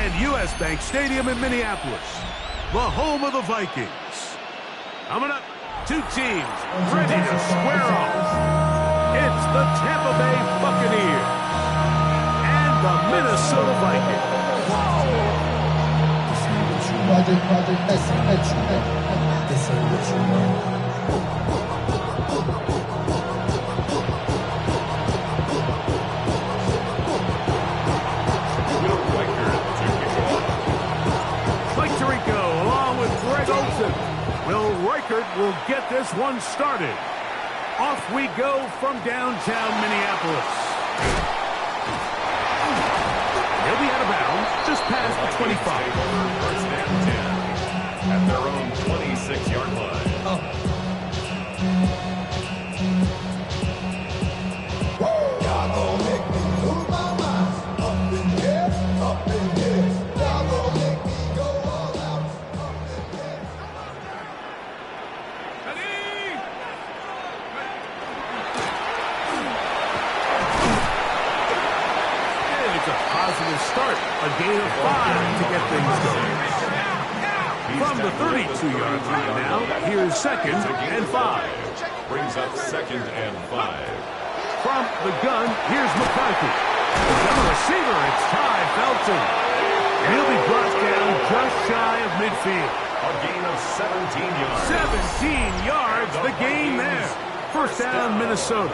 And U.S. Bank Stadium in Minneapolis, the home of the Vikings. Coming up, two teams ready to square off. It's the Tampa Bay Buccaneers and the Minnesota Vikings. Will Reichert will get this one started. Off we go from downtown Minneapolis. He'll be out of bounds just past the 25. First and 10 at their own 26-yard line. Y'all gon' make me lose my mind. Up in here, up in here. Y'all gon' make me go all out. Up in here. And it's a positive start. A gain of 5 to get things going. From the 32-yard line now, here's second and 5. Brings up second and 5. From the gun, here's McCarthy. The receiver, it's Ty Felton. And he'll be brought down just shy of midfield. A gain of 17 yards. 17 yards, the gain there. First down, Minnesota.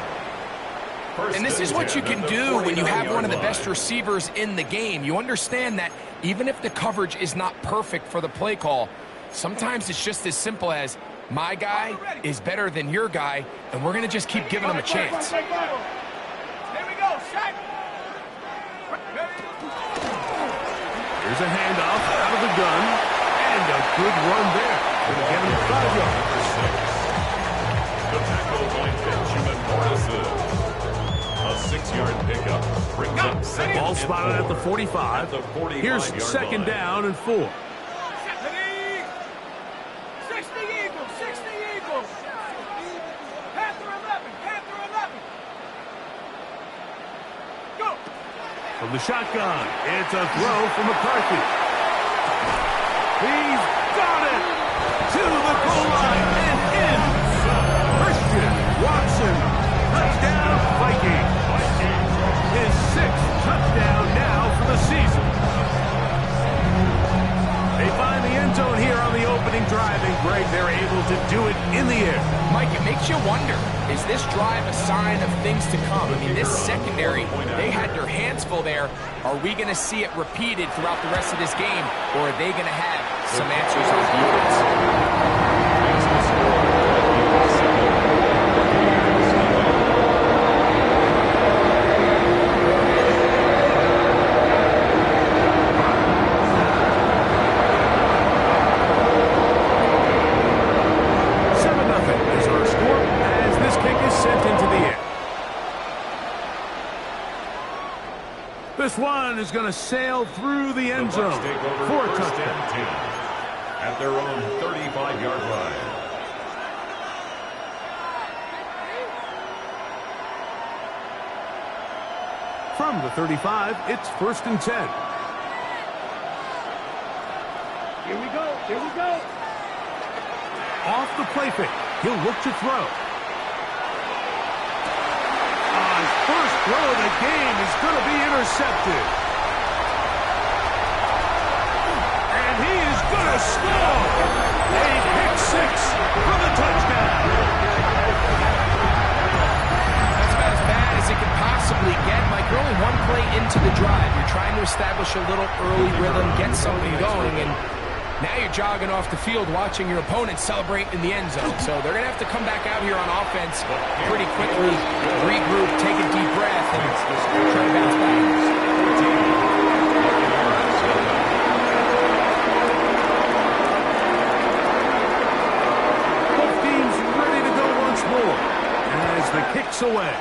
And this is what you can do when you have one of the best receivers in the game. You understand that even if the coverage is not perfect for the play call, sometimes it's just as simple as my guy is better than your guy, and we're going to just keep giving him a chance. Here we go, set. Here's a handoff out of the gun, and a good run there. Going to get him 5 yards. The tackle by Benjamin Morrison. A 6-yard pickup. Brings up second. Ball spotted at the 45. Here's second down and 4. 60 Eagles, 60 Eagles. Panther 11, Panther 11. Go. From the shotgun, it's a throw from McCarthy. He's got it to the goal line and in. Christian Watson, touchdown Vikings. His 6th touchdown now for the season. They find the end zone here on the opening drive, and Greg, they're able to do it in the air. Mike, it makes you wonder, is this drive a sign of things to come? I mean, this secondary, they had their hands full there. Are we going to see it repeated throughout the rest of this game, or are they going to have some answers on defense? 7-0 is our score as this kick is sent into the air. This one is going to sail through the end zone for a touchdown. At their own 35-yard line. From the 35, it's first and 10. Here we go, here we go. Off the play fake, he'll look to throw. His first throw of the game is going to be intercepted. And he is going to score. A pick 6 for the touchdown. That's about as bad as it can possibly get. Mike, you're only one play into the drive. You're trying to establish a little early rhythm, get something going, and now you're jogging off the field watching your opponent celebrate in the end zone. So they're going to have to come back out here on offense pretty quickly, regroup, take a deep breath, and try to bounce back. Both teams ready to go once more as the kick's away.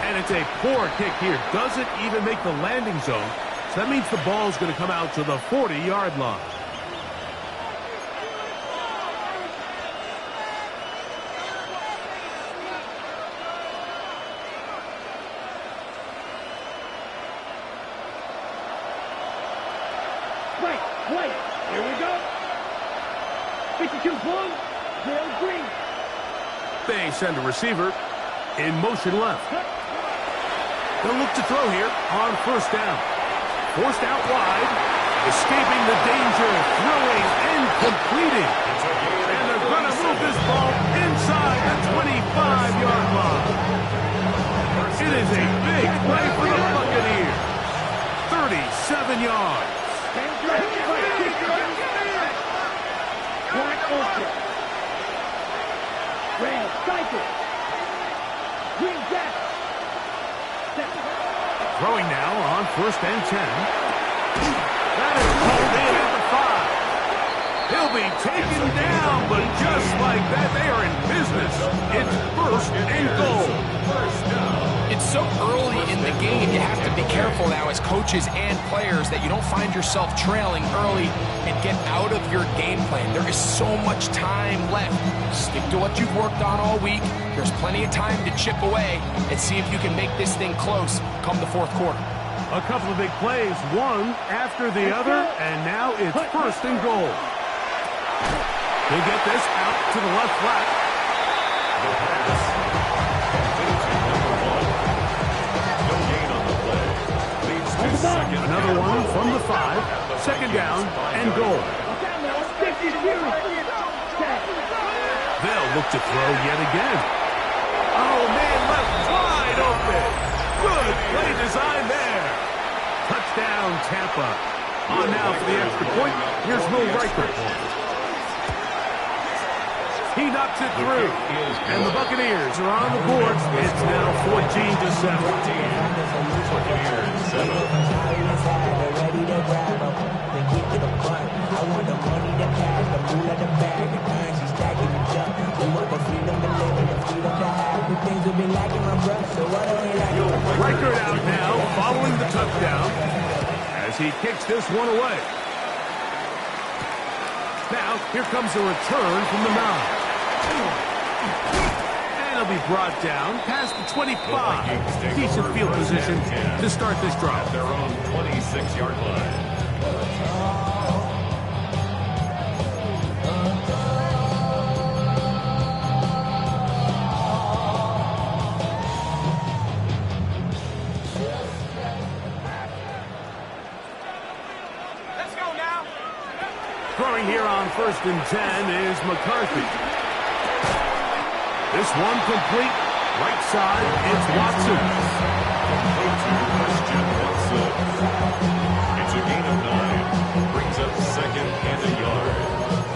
And it's a poor kick here. Doesn't even make the landing zone. So that means the ball's going to come out to the 40-yard line. Right, white. Here we go. 52 blue, 0 green. They send a receiver in motion left. They'll look to throw here on first down. Forced out wide, escaping the danger, throwing and completing. And they're going to move this ball inside the 25-yard line. It is a big play for the Buccaneers. 37 yards. Black open. Red cycle. Green jack. Throwing now on first and 10. That is pulled in at the 5. He'll be taken down, but just like that, they are in business. It's first and goal. It's so early in the game, you have to be careful now as coaches and players that you don't find yourself trailing early and get out of your game plan. There is so much time left. Stick to what you've worked on all week. There's plenty of time to chip away and see if you can make this thing close come the fourth quarter. A couple of big plays, one after the other, and now it's first and goal. They get this out to the left flat. Another one from the 5. Second down and goal. They'll look to throw yet again. Oh, man, left wide open. Good play design there. Touchdown, Tampa. On now for the extra point. Here's Will Riker. He knocks it through. And the Buccaneers are on the board. It's now 14-7. Buccaneers 7. Record out now, following the touchdown, as he kicks this one away. Now, here comes a return from the 9. And he'll be brought down past the 25. Decent field position to start this drive. At their own 26-yard line. Throwing here on first and 10 is McCarthy. This one complete. Right side, it's Watson. Christian Watson. It's a gain of 9. Brings up second and a yard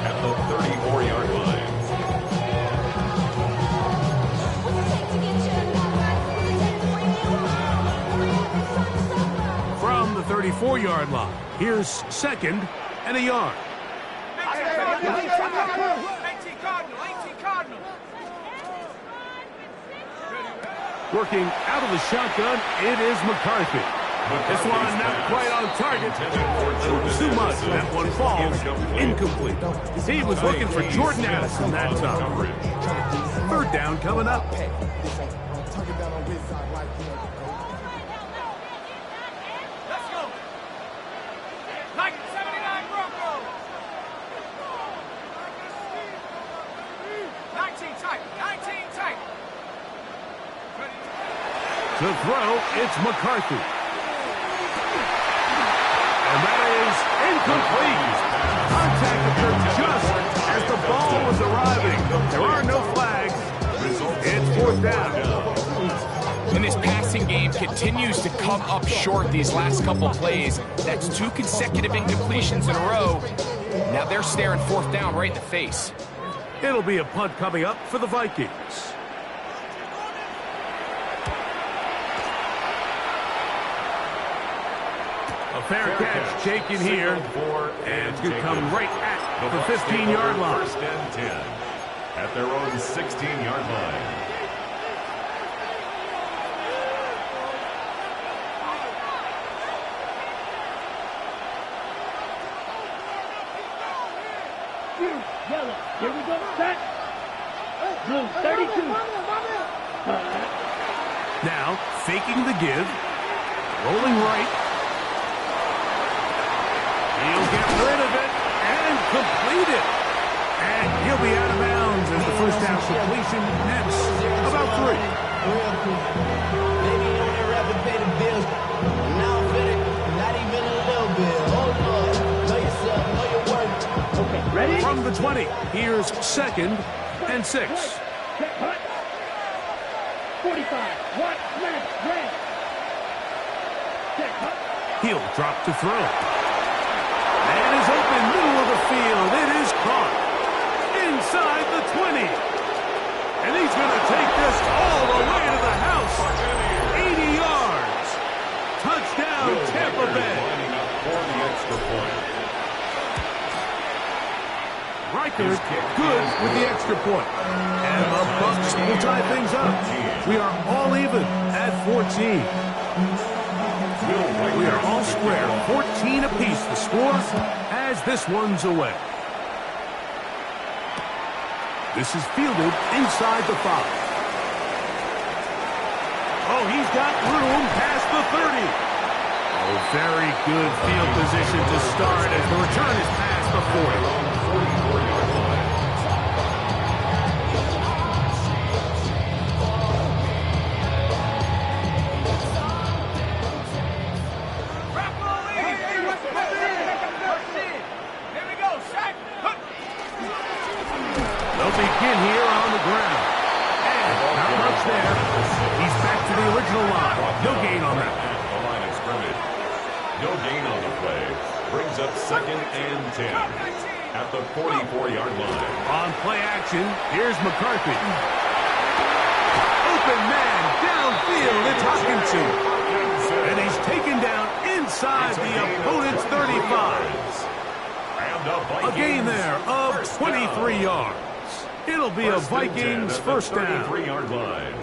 at the 34-yard line. From the 34-yard line, here's second and a yard. 18 Cardinal, 18 Cardinal. Working out of the shotgun, it is McCarthy. This one not quite on target. Too much. That one falls incomplete. He was looking for Jordan Addison that time. Third down coming up. Let's go. Like 79 Broncos. 19 tight, 19 tight. To throw, it's McCarthy. And that is incomplete. Contact occurred just as the ball was arriving. There are no flags. It's fourth down. And this passing game continues to come up short these last couple plays. That's 2 consecutive incompletions in a row. Now they're staring fourth down right in the face. It'll be a punt coming up for the Vikings. A fair catch taken here, and it's going to come right at the 15-yard line. First and 10 at their own 16-yard line. Yellow. Here we go. Set. Blue, 32. Now, faking the give. Rolling right. He'll get rid of it and complete it. And he'll be out of bounds as the first down completion nets about 3. Maybe on their rapid pay the bills. Now fit it, not even a little bit. Oh Lord, know yourself, know your worth. Okay, ready? From the 20, here's 2nd and 6. Check, hut. 45. What? Left, red. Check, hut. He'll drop to throw. And is open middle of the field. It is caught inside the 20. And he's going to take this all the way to the house. 80 yards. Touchdown, Tampa Bay. Lining up for the extra point. Reichert good with the extra point. And the Bucs will tie things up. We are all even at 14. We are all square. 14 apiece the score as this one's away. This is fielded inside the 5. Oh, he's got room past the 30. Oh, very good field position to start as the return is past the 40. 44-yard line. They'll begin here on the ground. And not much there. He's back to the original line. No gain on that. At the line of scrimmage. No gain on the play. Brings up 2nd and 10. At the 44-yard line. On play action, here's McCarthy. Open man downfield. It's Hopkinson. And he's taken down inside the opponent's 35. A gain there of 23 yards. It'll be a Vikings first down. 33-yard line.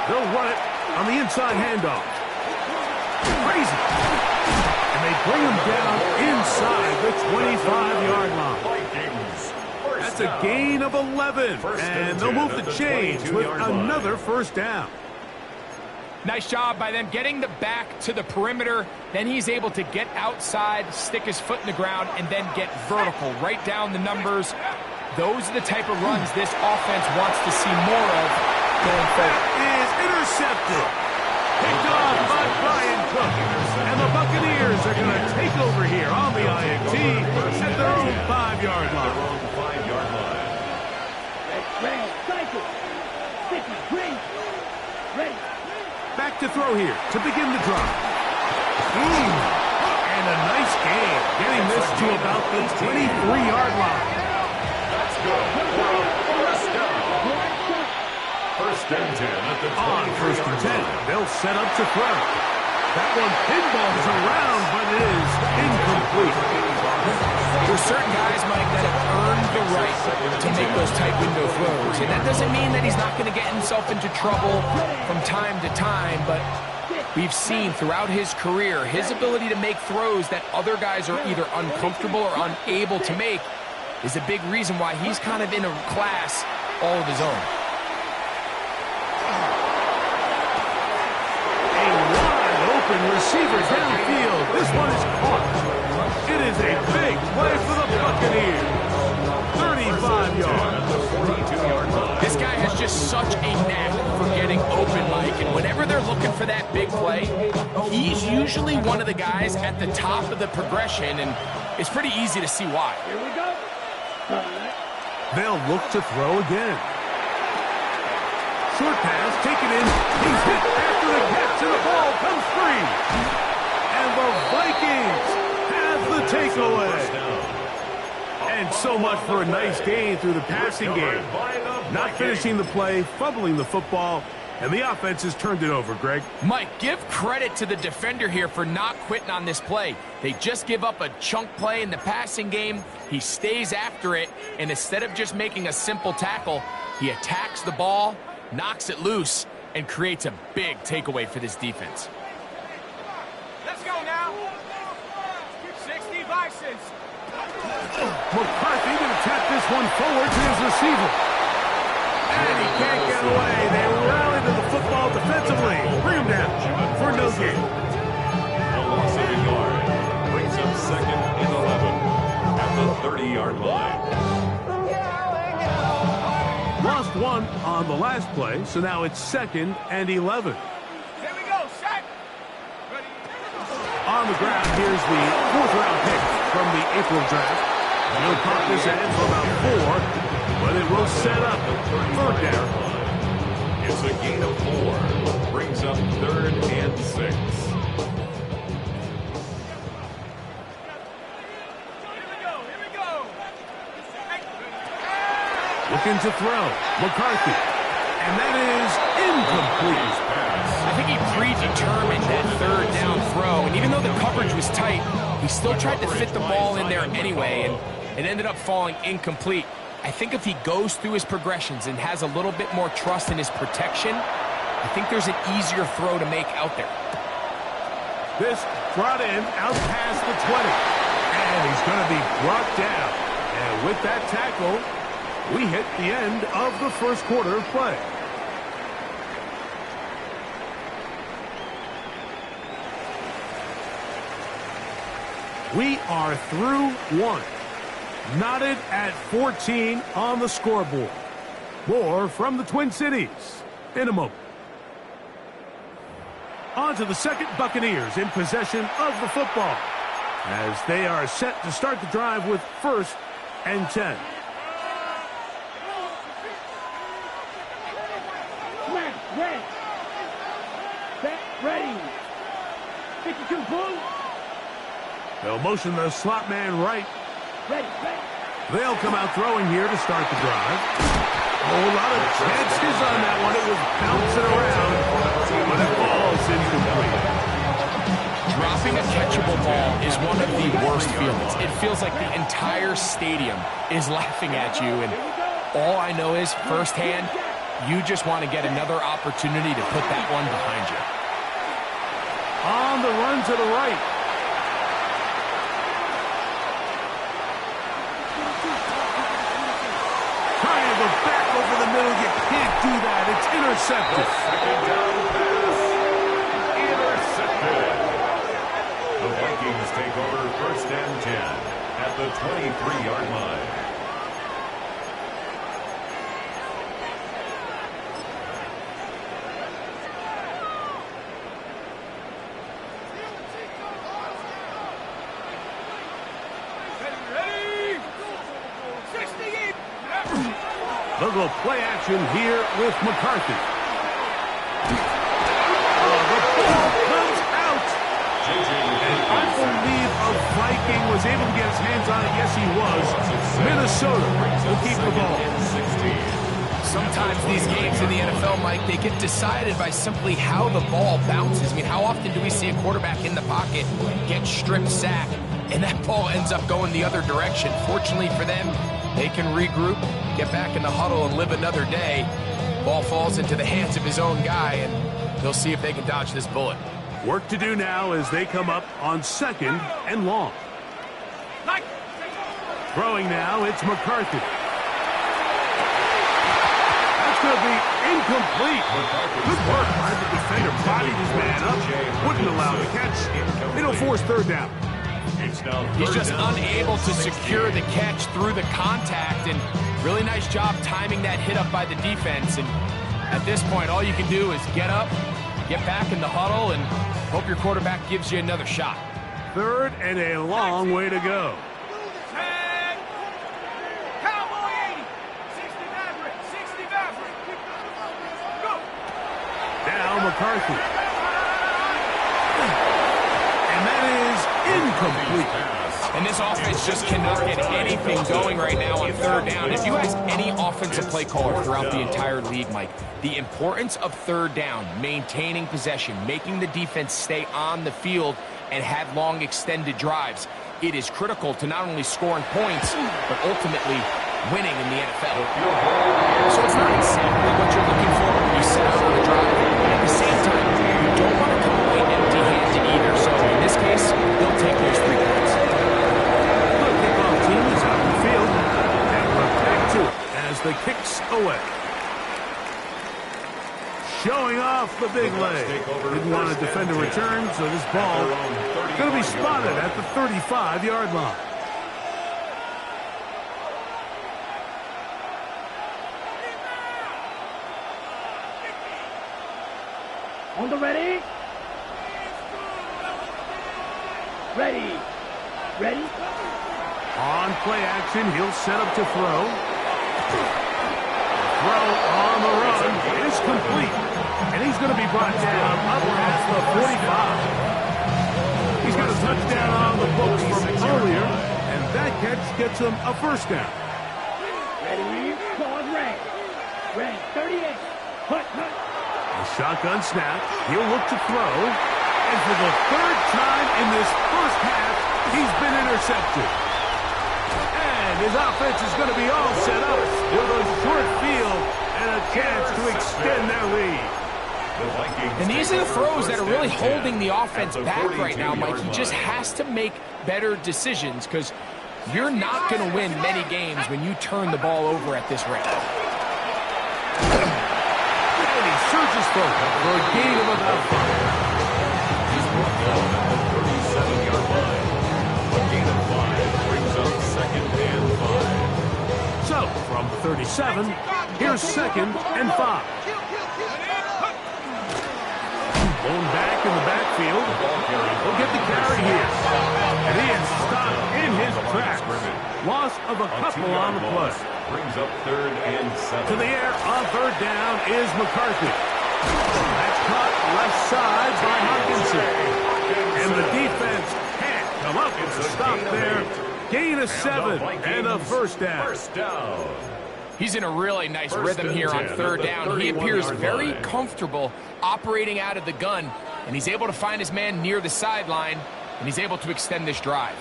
They'll run it on the inside handoff. Crazy. And they bring him down inside the 25-yard line. Vikings. That's a gain of 11. And they'll move the chains with another first down. Nice job by them getting the back to the perimeter. Then he's able to get outside, stick his foot in the ground, and then get vertical, right down the numbers. Those are the type of runs this offense wants to see more of going forward. That is intercepted. Picked off by Brian Cook. And the Buccaneers are going to take over here on the INT at their own 5-yard line. Red, cycle. Sticky, green. Ready. Back to throw here to begin the drive. And a nice gain, getting this to about the 23-yard line. That's good. First down. First and 10 at the 20. On first and 10, they'll set up to throw. That one pinballs around, but it is incomplete. There's certain guys, Mike, that have earned the right to make those tight window throws. And that doesn't mean that he's not going to get himself into trouble from time to time, but we've seen throughout his career his ability to make throws that other guys are either uncomfortable or unable to make is a big reason why he's kind of in a class all of his own. A wide open receiver downfield. This one is caught. It is a big play for the Buccaneers. 35 yards. This guy has just such a knack for getting open, Mike, and whenever they're looking for that big play, he's usually one of the guys at the top of the progression, and it's pretty easy to see why. Here we go. They'll look to throw again. Short pass taken in. He's hit after the catch, and the ball comes free. And the Vikings have the takeaway. And so much for a nice gain through the passing game. Not finishing the play, fumbling the football, and the offense has turned it over, Greg. Mike, give credit to the defender here for not quitting on this play. They just give up a chunk play in the passing game. He stays after it, and instead of just making a simple tackle, he attacks the ball, knocks it loose, and creates a big takeaway for this defense. Let's go now. 60 Vikings. McCarthy going to tap this one forward to his receiver. And he can't get away. They rally to the football defensively. Bring him down for no gain. A loss of a yard brings up second and 11 at the 30-yard line. Lost one on the last play, so now it's second and 11. Here we go, set. Ready. On the ground, here's the fourth-round pick from the April draft. He'll pop this end for about 4, but it will set up third down. It's a gain of 4. Brings up third and 6. Here we go. Looking to throw. McCarthy. And that is incomplete. I think he predetermined that third down throw, and even though the coverage was tight, he still tried to fit the ball in there anyway, and it ended up falling incomplete. I think if he goes through his progressions and has a little bit more trust in his protection, I think there's an easier throw to make out there. This brought in out past the 20. And he's going to be brought down. And with that tackle, we hit the end of the first quarter of play. We are through one. Knotted at 14 on the scoreboard. More from the Twin Cities in a moment. On to the second, Buccaneers in possession of the football as they are set to start the drive with first and 10. Snap, red. Set, ready. 52 pull. They'll motion the slot man right. Ready, ready. They'll come out throwing here to start the drive. Oh, a lot of chances on that one. It was bouncing around, but it falls incomplete. Dropping a catchable ball is one of the worst feelings. It feels like the entire stadium is laughing at you, and all I know is firsthand, you just want to get another opportunity to put that one behind you. On the run to the right. Trying to go back over the middle. You can't do that. It's intercepted. Second down pass. Intercepted. The Vikings take over first and 10 at the 23-yard line. Ready. 60. They'll go play action here with McCarthy. The ball comes out. And I believe a Viking was able to get his hands on it. Yes, he was. Minnesota will keep the ball. Sometimes these games in the NFL, Mike, they get decided by simply how the ball bounces. I mean, how often do we see a quarterback in the pocket get strip sacked, and that ball ends up going the other direction? Fortunately for them, they can regroup, get back in the huddle, and live another day. Ball falls into the hands of his own guy, and they'll see if they can dodge this bullet. Work to do now as they come up on second and long. Throwing now, it's McCarthy. That's going to be incomplete. Good work by the defender. Bodied his man up. Wouldn't allow the catch. It'll force third down. He's just unable to secure the catch through the contact, and really nice job timing that hit up by the defense. And at this point, all you can do is get up, get back in the huddle, and hope your quarterback gives you another shot. Third and a long way to go. 10. Cowboy 80. 60 Maverick. 60 Maverick. Go. Now McCarthy. And that is incomplete. And this offense just cannot get anything going right now on third down. If you ask any offensive play caller throughout the entire league, Mike, the importance of third down, maintaining possession, making the defense stay on the field, and have long extended drives, it is critical to not only scoring points, but ultimately winning in the NFL. So it's not exactly what you're looking for when you set out on a drive, but at the same time, you don't want to come away empty-handed either. So in this case, they'll take those 3 points. The kickoff team is out in the field, and we're back to it as the kick's away. showing off the big leg. Didn't want to defend a return, so this ball is going to be spotted at the 35-yard line. On the ready. Ready. Ready. On play action, he'll set up to throw. The throw on the run is complete. And he's going to be brought down up past the 45. He's got a touchdown on the books from earlier, and that catch gets him a first down. Ready. Pause. Red. Red. 38. Hut. Hut. A shotgun snap. He'll look to throw. And for the third time in this first half, he's been intercepted. And his offense is going to be all set up with a short field and a chance to extend their lead. And these are the throws that are really holding the offense back right now, Mike. He just has to make better decisions because you're not going to win many games when you turn the ball over at this rate. And he surges forward for a gain of about 5. He's brought down at the 37-yard line. A gain of 5 brings up 2nd and 5. So, from the 37, here's 2nd and 5. Blown back in the backfield. He'll get the carry here. And he is stopped in his tracks. Loss of a couple on the play. Brings up 3rd and 7. To the air on 3rd down is McCarthy. That's caught left side by Hawkinson. And the defense can't come up with a stop there. Gain of 7 and a first down. First down. He's in a really nice rhythm here on 3rd down. He appears very comfortable operating out of the gun, and he's able to find his man near the sideline, and he's able to extend this drive.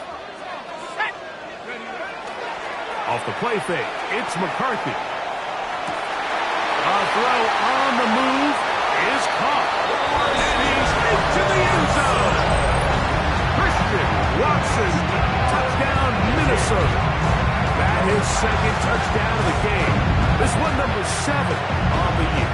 Off the play fake, it's McCarthy. A throw on the move is caught. And he's into the end zone. Christian Watson, touchdown Minnesota. That is 2nd touchdown of the game. This one number 7 on the year.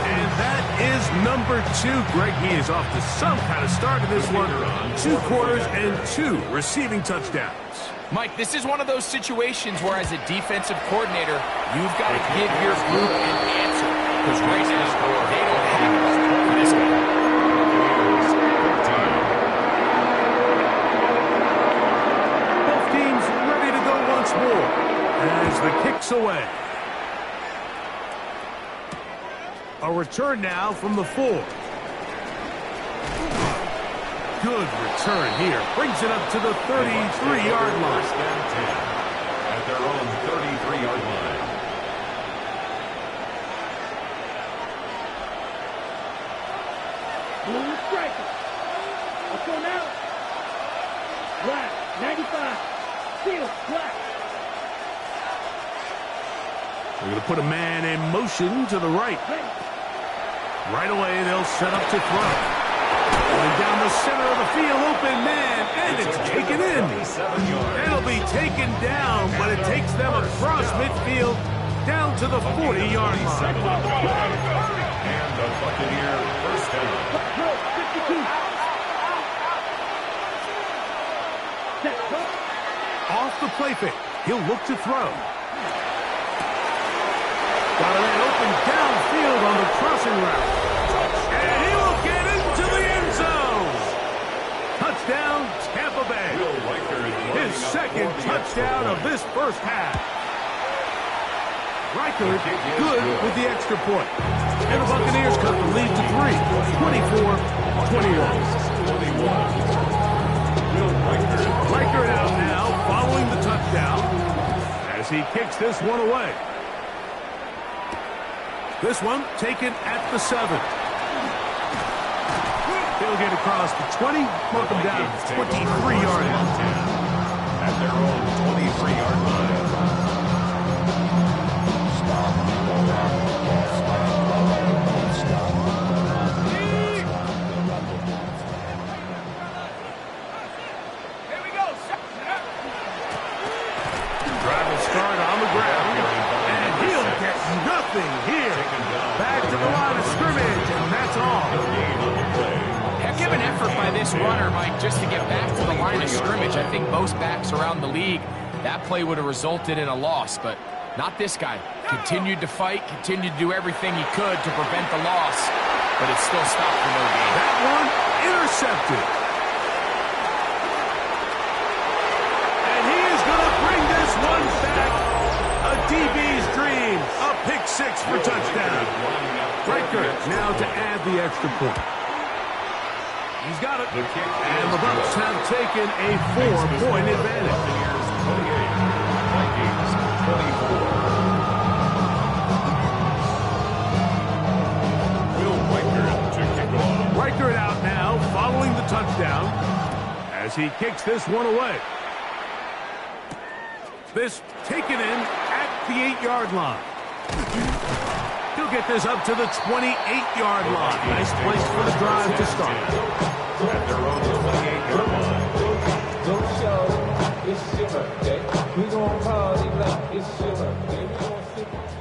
And that is number 2. Greg, he is off to some kind of start in this one. 2 quarters and 2 receiving touchdowns. Mike, this is one of those situations where as a defensive coordinator, you've got to give your group an answer. Because right now, they don't have it for this guy. Both teams ready to go once more as the kick's away. A return now from the 4. Good return here. Brings it up to the 33-yard line. First and 10 at their own 33-yard line. Blue striker. Up on out. Black. 95. Field. Black. We're going to put a man in motion to the right. Right away, they'll set up to throw. Going down the center of the field, open man, and it's taken in. It'll be taken down, but it takes them across midfield down to the 40-yard line. And the Buccaneer first down. 52. Off the play fake, he'll look to throw. Got a man open downfield on the crossing route. And he will get into the end zone. Touchdown, Tampa Bay. His 2nd touchdown of this first half. Reichard good with the extra point. And the Buccaneers cut the lead to 3, 24-21. Reichard out now following the touchdown as he kicks this one away. This one taken at the 7. He'll get across the 20, mark him down to 23-yard line. At their own 23-yard line. Here we go. Drive will start on the ground, and he'll get nothing here. all. No gain on the play. Heck of an effort by this runner, Mike, just to get back to the line of scrimmage. I think most backs around the league, that play would have resulted in a loss, but not this guy. Continued to fight, continued to do everything he could to prevent the loss, but it still stopped for no gain. That one intercepted. And he is going to bring this one back. A DB's dream. A pick six for touchdown. Riker now to add the extra point. He's got it. And the Bucs have taken a 4-point advantage. Buccaneers 28, Vikings 24. Will Riker to kick off. Riker it out now, following the touchdown, as he kicks this one away. This taken in at the 8-yard line. He'll get this up to the 28-yard line. Nice place for the drive to start. At their own 28-yard line. Don't show, it's your birthday. We gon' party like it's your birthday. We gon' sing like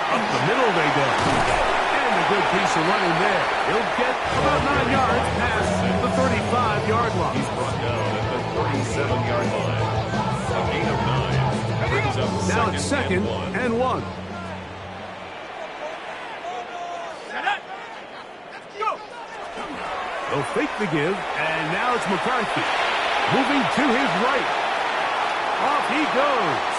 Up the middle they go. And a good piece of running there. He'll get about 9 yards past the 35-yard line. He's brought down at the 37-yard line. A gain of 9 brings up Now it's second and 1. They'll fake the give, and now it's McCarthy. Moving to his right. Off he goes.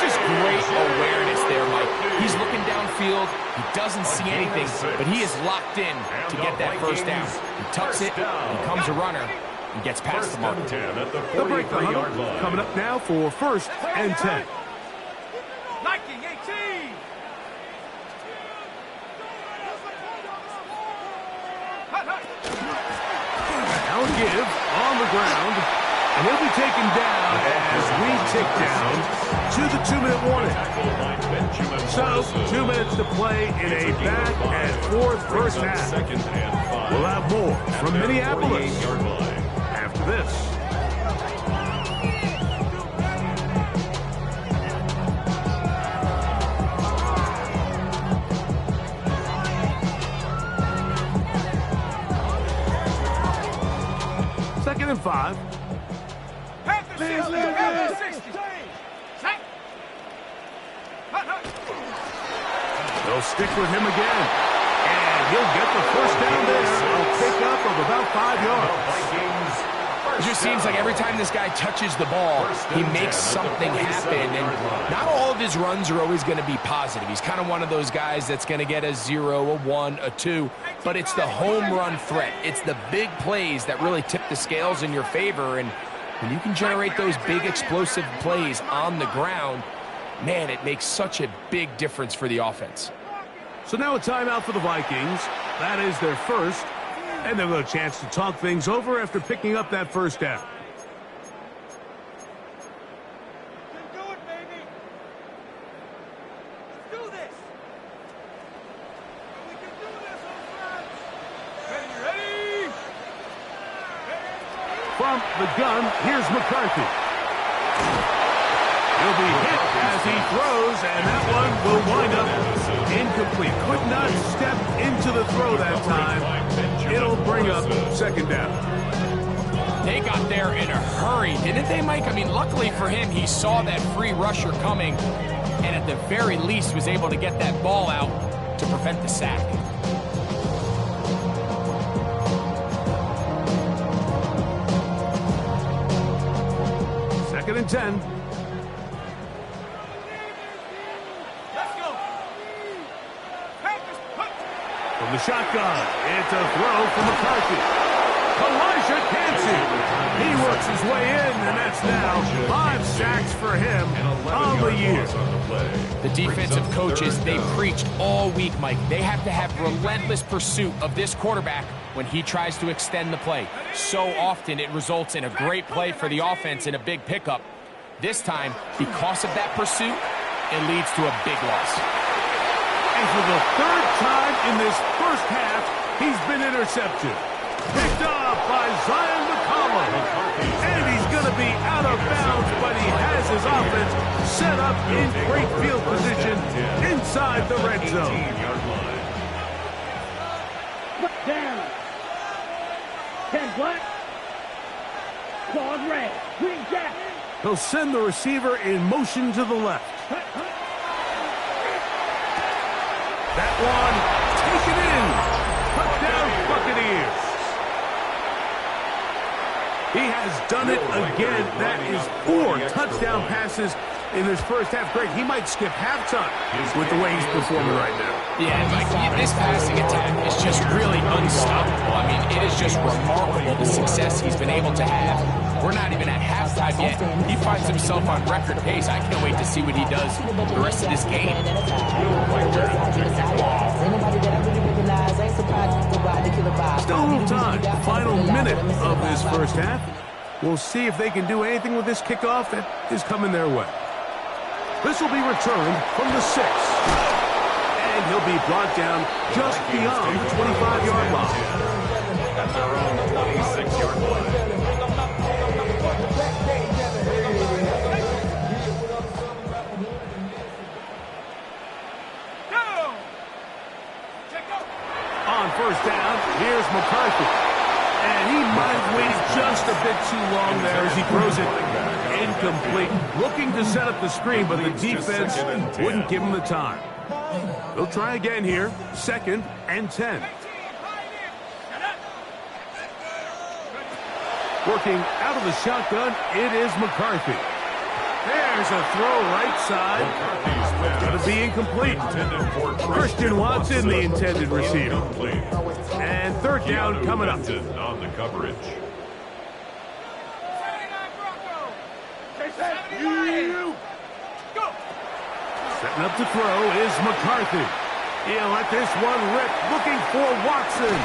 Just great awareness there, Mike. He's looking downfield. He doesn't see anything, but he is locked in to get that first down. He tucks it, becomes a runner, and gets past the mark. They'll break the huddle. Coming up now for first and 10. Nike 18. Now a give on the ground, and he'll be taken down as we tick down to the 2-minute warning. So, 2 minutes to play in a back and forth first half. We'll have more from Minneapolis after this. Second and 5. Panther 60. Panther 60. They'll stick with him again. And he'll get the first down there. A pickup of about 5 yards. It just seems like every time this guy touches the ball, he makes something happen. And not all of his runs are always going to be positive. He's kind of one of those guys that's going to get a 0, a 1, a 2. But it's the home run threat. It's the big plays that really tip the scales in your favor. And when you can generate those big explosive plays on the ground, man, it makes such a big difference for the offense. So now a timeout for the Vikings. That is their first. And they'll have a chance to talk things over after picking up that first down. Do it, baby. Let's do this. We can do this, old friends. Ready? From the gun, here's McCarthy. He'll be hit as he throws, and that one will wind up incomplete. Could not step into the throw that time. It'll bring up second down. They got there in a hurry, didn't they, Mike? I mean, luckily for him, he saw that free rusher coming, and at the very least was able to get that ball out to prevent the sack. Second and 10. Let's go. Panthers, punt. From the shotgun, it's a throw from McCarthy. Elijah Cansey. He works his way in, and that's now 5 sacks for him on the year. The defensive coaches, they preached all week, Mike. They have to have relentless pursuit of this quarterback when he tries to extend the play. So often it results in a great play for the offense and a big pickup. This time, because of that pursuit, it leads to a big loss. And for the third time in this first half, he's been intercepted. Picked up by Zion McCollum. And he's going to be out of bounds, but he has his offense set up in great field position inside the red zone. 18-yard line. Down. 10 black. Claws red. Green jack. He'll send the receiver in motion to the left. That one, taken in. Touchdown, Buccaneers. He has done it again. That is 4 touchdown passes in his first half. Greg, he might skip halftime with the way he's performing right now. Yeah, Mike, this passing attack is just really unstoppable. I mean, it is just remarkable the success he's been able to have. We're not even at halftime yet. He finds himself on record pace. I can't wait to see what he does the rest of this game. Still a little time. Final minute of this first half. We'll see if they can do anything with this kickoff that is coming their way. This will be returned from the 6. And he'll be brought down just beyond the 25-yard line. At their own 26-yard line. On first down, here's McCarthy. And he might have waited just a bit too long there as he throws it incomplete. Looking to set up the screen, but the defense wouldn't give him the time. They'll try again here. 2nd and 10. Working out of the shotgun, it is McCarthy. There's a throw right side. Going to be incomplete. Christian Watson, the intended receiver. And 3rd down coming up. On the coverage. Setting up to throw is McCarthy. He'll let this one rip, looking for Watson.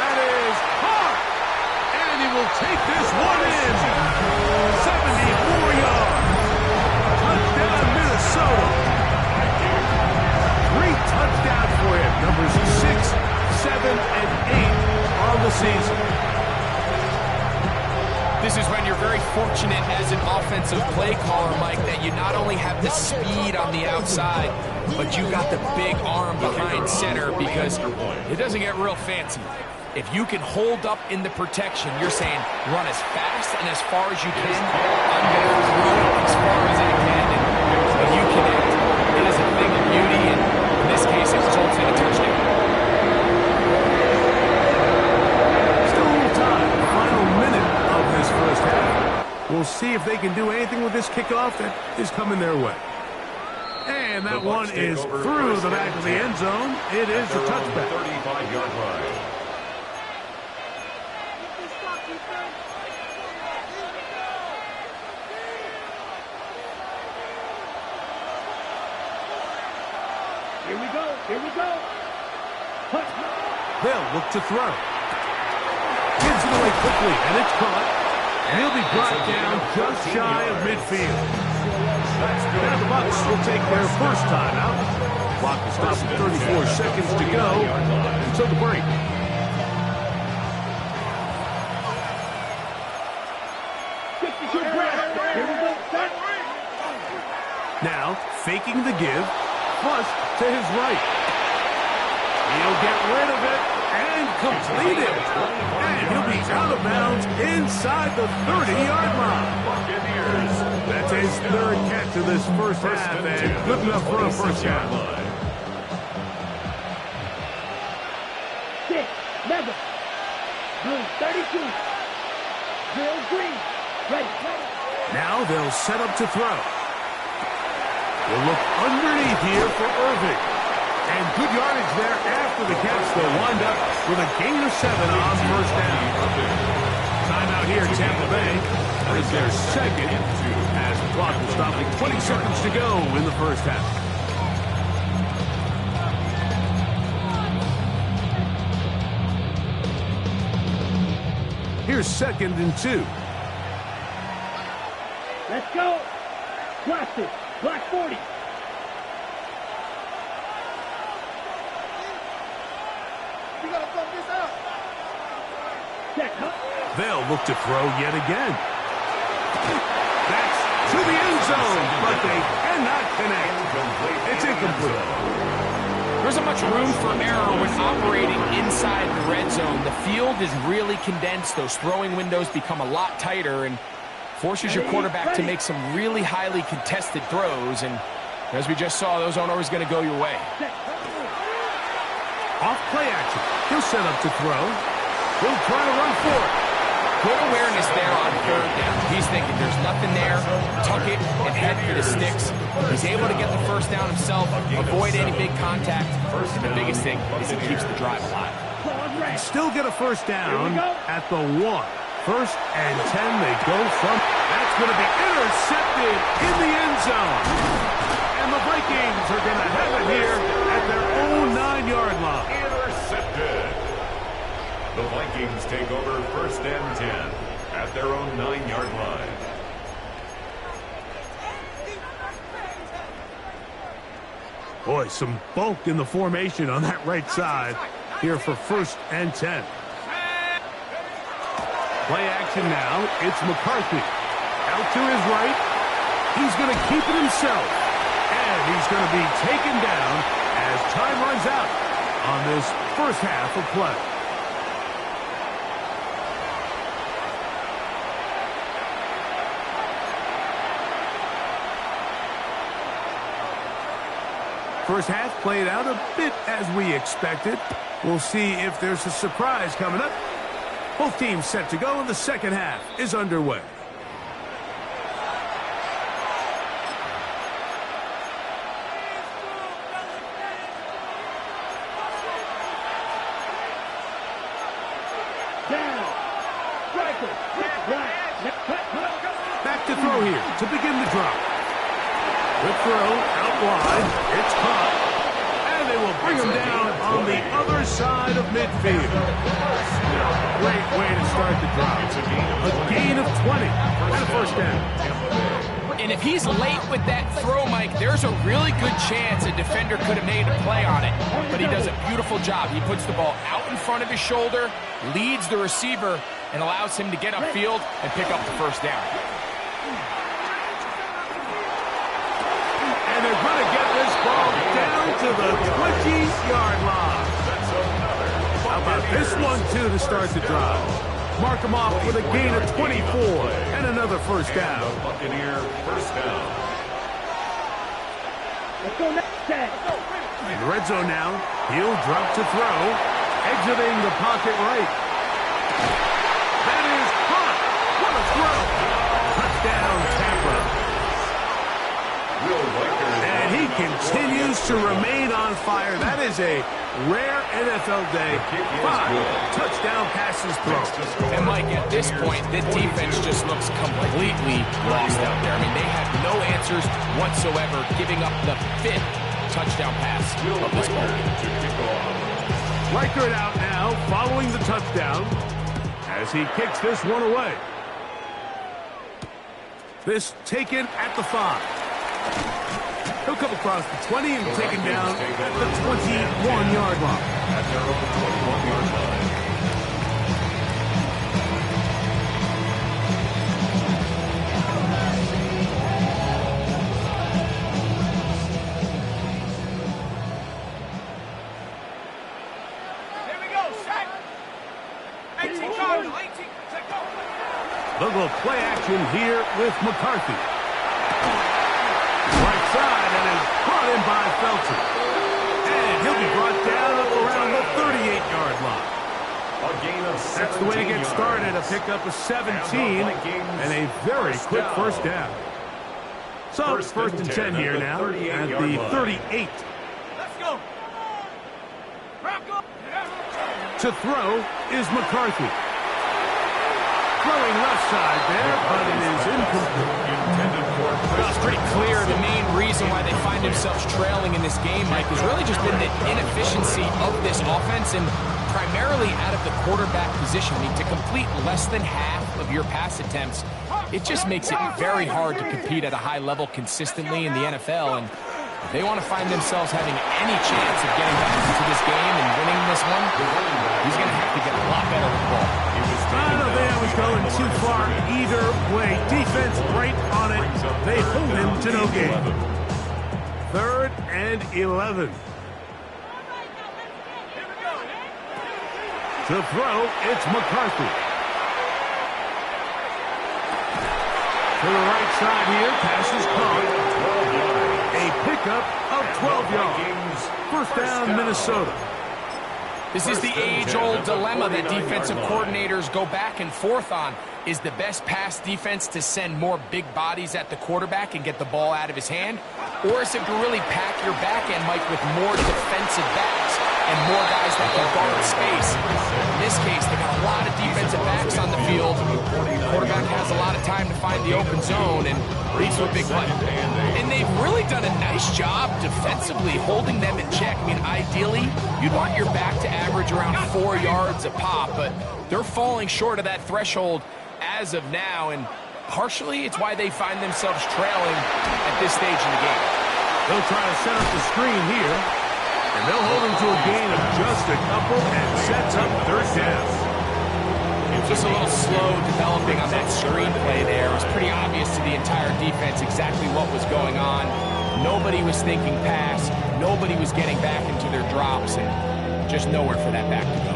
That is caught. And he will take this one in. 74 yards. Touchdown, Minnesota. 3 touchdowns for him. Numbers 6, 7, and 8 on the season. This is when you're very fortunate as an offensive play caller, Mike, that you not only have the speed on the outside, but you got the big arm behind center because it doesn't get real fancy. If you can hold up in the protection, you're saying run as fast and as far as you can. I'm going to throw it as far as I can. And when you connect, it is a thing of beauty. And in this case, it results in a touchdown. Still a little time. Final minute of this first half. We'll see if they can do anything with this kickoff that is coming their way. And that one is through the back of the end zone. It is a touchback. 35-yard line. Here we go. Here we go. They'll look to throw. Gives it away quickly, and it's caught. And he'll be brought down just shy of midfield. Now the Bucs will take their first time out. Clock is stopped at 34 seconds to go until the break. Here we go. Now, faking the give, flush to his right. He'll get rid of it and complete it. And he'll be out of bounds inside the 30-yard line. That's his 3rd catch of this first half, and good enough for a first down. 6, 11, blue 32, Bill Green, ready. Now they'll set up to throw. They'll look underneath here for Irving. And good yardage there after the catch. They'll wind up with a gain of 7 on first down. Timeout here, Tampa Bay. That is their 2nd. As the clock will stop with 20 seconds to go in the first half. Here's 2nd and 2. Let's go. Blast it. Black 40. We gotta fuck this out. Check. They'll look to throw yet again. That's to the end zone, but they cannot connect. It's incomplete. There isn't much room for error when operating inside the red zone. The field is really condensed. Those throwing windows become a lot tighter and forces your quarterback to make some really highly contested throws. And as we just saw, those aren't always going to go your way. Off play action. He'll set up to throw. He'll try to run for it. Good awareness there on third down. He's thinking there's nothing there. Tuck it and head for the sticks. He's able to get the first down himself, avoid any big contact. And the biggest thing is he keeps the drive alive. Still get a first down at the 1. First and 10, they go from. That's going to be intercepted in the end zone. And the Vikings are going to have it here at their own 9-yard line. Intercepted. The Vikings take over first and 10 at their own 9-yard line. Boy, some bulk in the formation on that right side here for first and 10. Play action now. It's McCarthy. Out to his right. He's going to keep it himself. And he's going to be taken down as time runs out on this first half of play. First half played out a bit as we expected. We'll see if there's a surprise coming up. Both teams set to go, and the second half is underway. Back to throw here to begin the drop. Good throw out wide. It's caught. And they will bring him down on the other side of midfield. Great way to start the drop. A gain of 20 and a first down. And if he's late with that throw, Mike, there's a really good chance a defender could have made a play on it. But he does a beautiful job. He puts the ball out in front of his shoulder, leads the receiver, and allows him to get upfield and pick up the first down. And they're going to get this ball down to the 20-yard line. How about this one, too, to start the drive? Mark him off with a gain of 24 and another first down. Buccaneer first down. Let's go next. In the red zone now, he'll drop to throw, exiting the pocket right. That is caught. What a throw. Touchdown, Tampa. And he continues to remain on fire. That is a rare NFL day. 5 touchdown passes thrown. And Mike, at this point, the defense just looks completely lost out there. I mean, they have no answers whatsoever, giving up the 5th touchdown pass of this ball. Reichert out now, following the touchdown, as he kicks this one away. This taken at the 5. He'll come across the 20 and taken down at the 21-yard line. At their own 21-yard line. Here we go, set. 18 Cardinal, 18, set, go. They'll go play action here with McCarthy. Right side, and is brought in by Felton. And he'll be brought down up around the 38-yard line. A gain of 17 That's the way to get started. A pickup of 17 and a very quick first down. So first and 10 here now at the 38. Let's go. To throw is McCarthy. Throwing left side there, but it is incomplete. Well, it's pretty clear the main reason why they find themselves trailing in this game, Mike, has really just been the inefficiency of this offense and primarily out of the quarterback position. I mean, to complete less than half of your pass attempts, it just makes it very hard to compete at a high level consistently in the NFL. And if they want to find themselves having any chance of getting back into this game and winning this one, he's going to have to get a lot better with the ball. I don't think that was going too far either way. Defense right on it. They hold him to no gain. 3rd and 11. To throw, it's McCarthy. To the right side here, pass is caught. A pickup of 12 yards. First down, Minnesota. This is the age-old dilemma that defensive coordinators go back and forth on. Is the best pass defense to send more big bodies at the quarterback and get the ball out of his hand? Or is it to really pack your back end, Mike, with more defensive backs and more guys that can guard space? In this case, they got a lot of defensive backs on the field. The quarterback has a lot of time to find the open zone and leads to a big play. And they've really done a nice job defensively holding them in check. I mean, ideally, you'd want your back to average around 4 yards a pop, but they're falling short of that threshold as of now, and partially it's why they find themselves trailing at this stage in the game. They'll try to set up the screen here, and they'll hold him to a gain of just a couple and sets up 3rd down. Just a little slow developing on that screenplay there. It was pretty obvious to the entire defense exactly what was going on. Nobody was thinking pass. Nobody was getting back into their drops, and just nowhere for that back to go.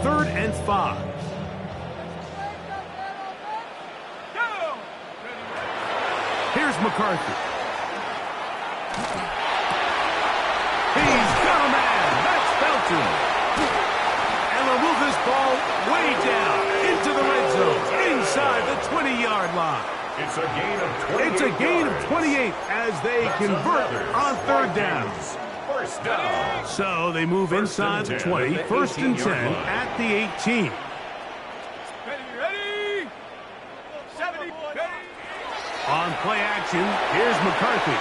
3rd and 5. Here's McCarthy. He's got a man. That's Felton. And they'll move this ball way down into the red zone, inside the 20-yard line. It's a gain of 28. It's a gain of 28 as they convert on 3rd down. First down. So they move inside the 20, 1st and 10 at the 18. Ready? 70, ready? On play action, here's McCarthy.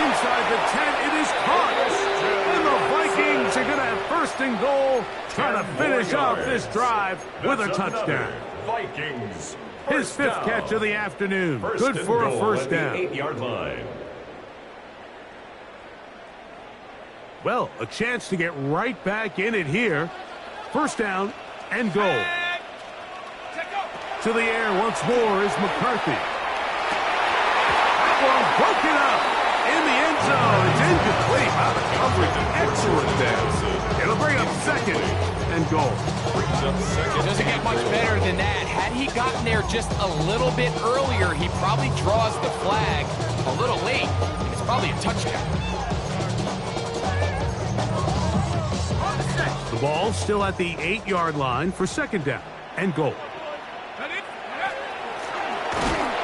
Inside the 10, it is caught. And the Vikings are going to have 1st and goal, trying to finish off this drive with a touchdown. Vikings. His 5th catch of the afternoon. Good for a 1st down. 8-yard line. Well, a chance to get right back in it here. 1st down and goal. To the air once more is McCarthy. That one broken up in the end zone. It's incomplete. Out of coverage. Excellent there. It'll bring up 2nd and goal. It doesn't get much better than that. Had he gotten there just a little bit earlier, he probably draws the flag a little late. It's probably a touchdown. The ball still at the 8-yard line for 2nd down and goal.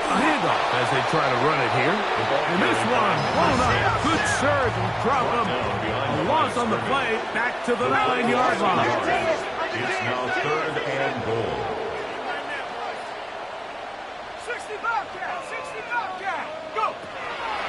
A handoff as they try to run it here. And this one blown up. Good surge and drop him. A loss on the play. Back to the 9-yard line. It's now 3rd and goal. 60 Bobcat, 60 Bobcat, go!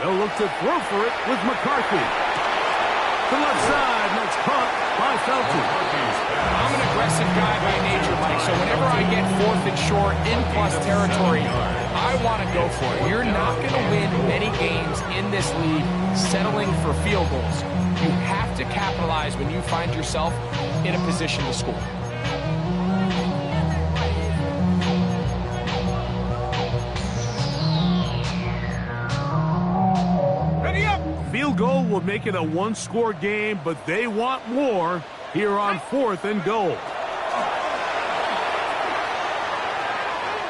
They'll look to throw for it with McCarthy. To left side, and it's caught by Felton. I'm an aggressive guy by nature, Mike, so whenever I get 4th and short in plus territory, I want to go for it. You're not going to win many games in this league settling for field goals. You have to capitalize when you find yourself in a position to score. Ready up! Field goal will make it a 1-score game, but they want more here on 4th and goal.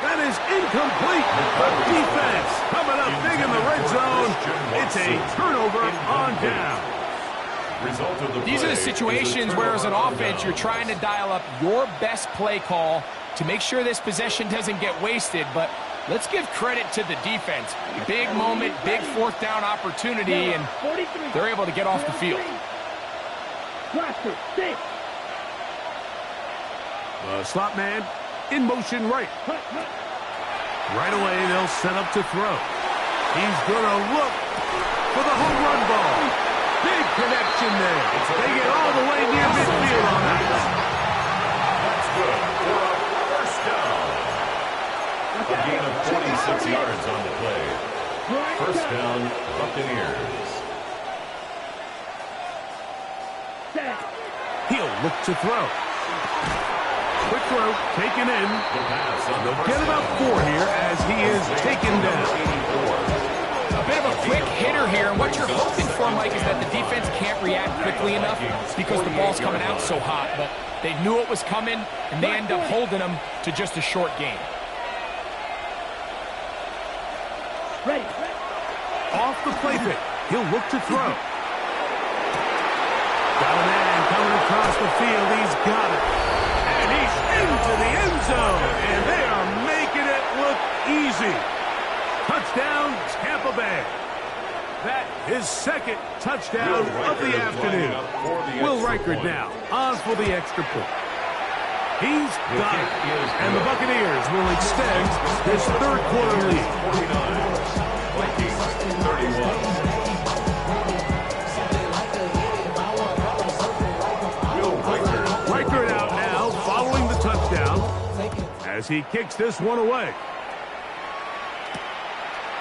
That is incomplete. But defense coming up big in the red zone. It's a turnover on down. These are the situations where as an offense you're trying to dial up your best play call to make sure this possession doesn't get wasted, but let's give credit to the defense. Big moment, big 4th down opportunity, and they're able to get off the field. Slot man in motion right. Right away, they'll set up to throw. He's going to look for the home run ball. Big connection there. They get all the way near midfield on that one. That's good for a 1st down. A gain of 26 yards on the play. 1st down, Buccaneers. He'll look to throw. Quick throw, taken in. The pass on the They'll first get about down. 4 here as he is taken down. A bit of a quick hitter here, and what you're hoping for, Mike, is that the defense can't react quickly enough because the ball's coming out so hot. But they knew it was coming, and they end up holding them to just a short gain. Ready. Off the play pick. He'll look to throw. Got a man coming across the field. He's got it. And he's into the end zone. And they are making it look easy. Touchdown, Tampa Bay. That is second touchdown of the afternoon. Will Reichard now on for the extra point. He's got it. And the Buccaneers will extend this third quarter lead. 49. Vikings 31. Reichard out now following the touchdown as he kicks this one away.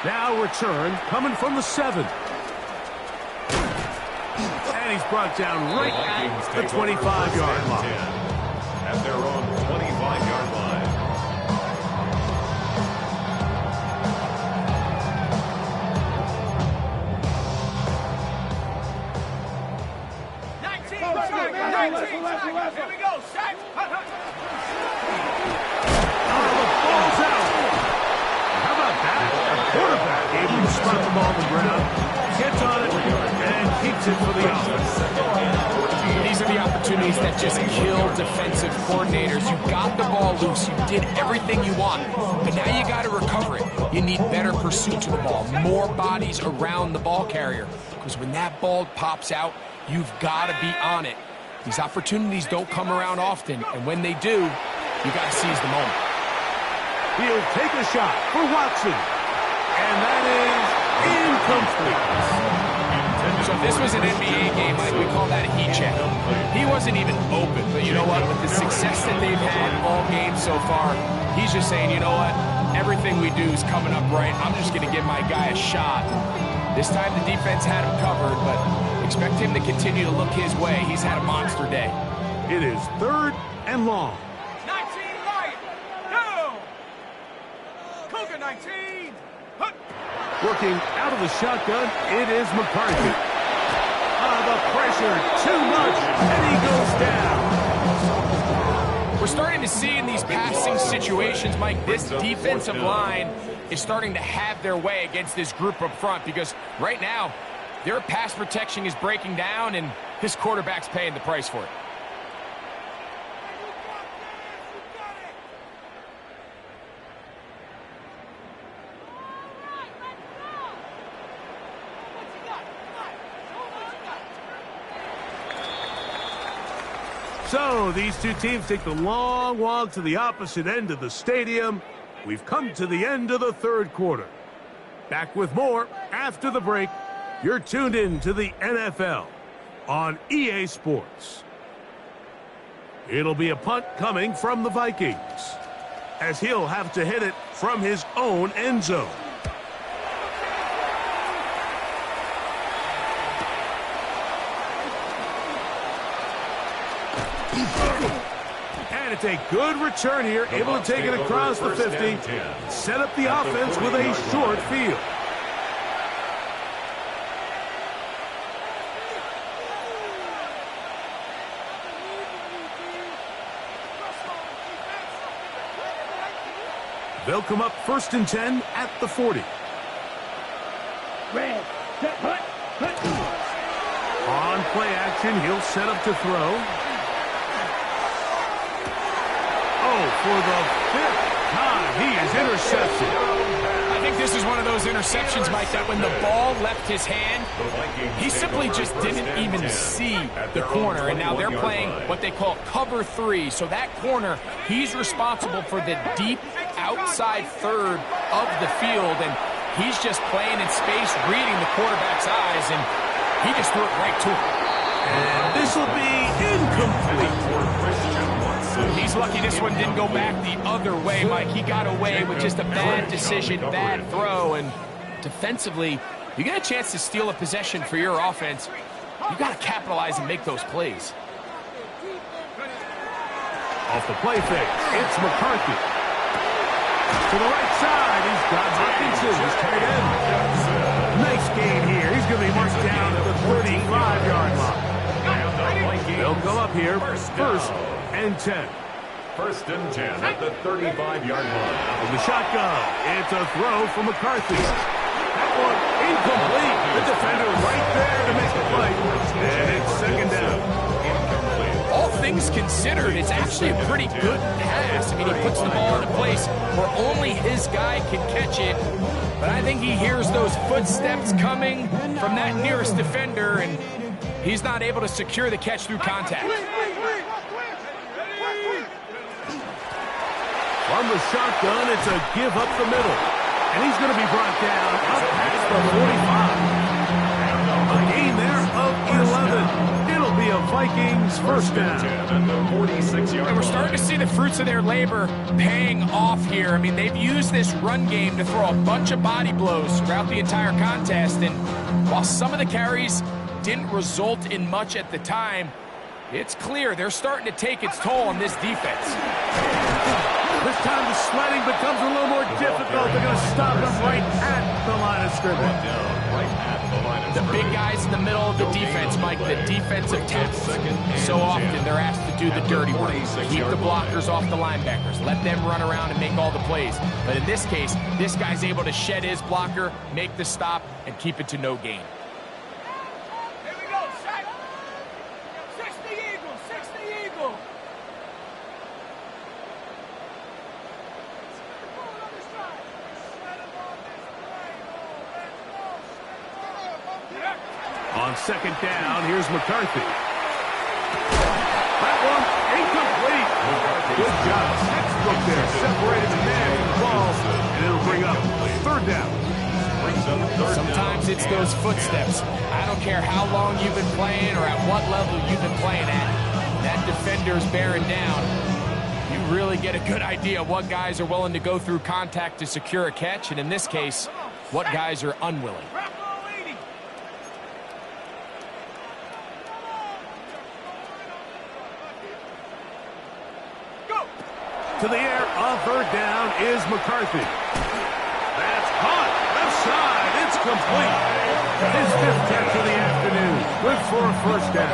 Now return coming from the 7. And he's brought down right at the 25-yard line. At their own 25-yard line. Here we go, set. Oh, the ball's out. How about that? The quarterback able to spot the ball on the ground, gets on it, and keeps it for the offense. These are the opportunities that just kill defensive coordinators. You got the ball loose. You did everything you want. But now you got to recover it. You need better pursuit to the ball, more bodies around the ball carrier. Because when that ball pops out, you've got to be on it. These opportunities don't come around often, and when they do, you got to seize the moment. He'll take a shot for Watson. And that is incomplete. So if this was an NBA game, Mike, we call that a heat check. He wasn't even open, but you know what? With the success that they've had all game so far, he's just saying, you know what? Everything we do is coming up right. I'm just going to give my guy a shot. This time the defense had him covered, but expect him to continue to look his way. He's had a monster day. It is 3rd and long. 19 right. No. Cougar 19. Hup. Working out of the shotgun, it is McCarthy. The pressure, too much, and he goes down. We're starting to see in these passing situations, Mike, this defensive line is starting to have their way against this group up front because right now, their pass protection is breaking down, and this quarterback's paying the price for it. So these two teams take the long walk to the opposite end of the stadium. We've come to the end of the third quarter. Back with more after the break. You're tuned in to the NFL on EA Sports. It'll be a punt coming from the Vikings as he'll have to hit it from his own end zone. And it's a good return here, able to take it across the 50, set up the offense with a short field. They'll come up 1st and 10 at the 40. Red. Set. Hut. On play action, he'll set up to throw. Oh, for the 5th time, he is intercepted. I think this is one of those interceptions, Mike, that when the ball left his hand, he simply just didn't even see the corner. And now they're playing what they call cover 3. So that corner, he's responsible for the deep outside third of the field. And he's just playing in space, reading the quarterback's eyes, and he just threw it right to him. And this will be incomplete. He's lucky this one didn't go back the other way, Mike. He got away with just a bad decision, bad throw, and defensively, you get a chance to steal a possession for your offense. You got to capitalize and make those plays. Off the play fake, it's McCarthy. To the right side, he's got Hawkinson, his tight end. Nice gain here. He's going to be marked down at the 35-yard line. They'll come up here, first and 10. First and 10 at the 35-yard line. From the shotgun, it's a throw from McCarthy. That one incomplete. The defender right there to make the play. And it's second down. All things considered, it's actually a pretty good pass. I mean, he puts the ball in a place where only his guy can catch it. But I think he hears those footsteps coming from that nearest defender, and he's not able to secure the catch through contact. From the shotgun, it's a give up the middle. And he's going to be brought down up past the 45. A gain there of 11. It'll be a Vikings first down. And we're starting to see the fruits of their labor paying off here. I mean, they've used this run game to throw a bunch of body blows throughout the entire contest. And while some of the carries didn't result in much at the time, it's clear they're starting to take its toll on this defense. This time the sledding becomes a little more difficult. They're going to stop him right at the line of scrimmage. The big guys in the middle of the defense, Mike, the defensive tackles. So often they're asked to do the dirty work. Keep the blockers off the linebackers. Let them run around and make all the plays. But in this case, this guy's able to shed his blocker, make the stop, and keep it to no gain. Here we go, Shaq. 60 Eagle, 60 Eagle. On second down, here's McCarthy. That one incomplete. Good job. Textbook there. Separated the man from the ball. And it'll bring up third down. Sometimes it's those footsteps. I don't care how long you've been playing or at what level you've been playing at. That defender's bearing down. You really get a good idea what guys are willing to go through contact to secure a catch, and in this case, what guys are unwilling. To the air on third down is McCarthy. That's caught. Left side. It's complete. His fifth catch of the afternoon. Good for a first down.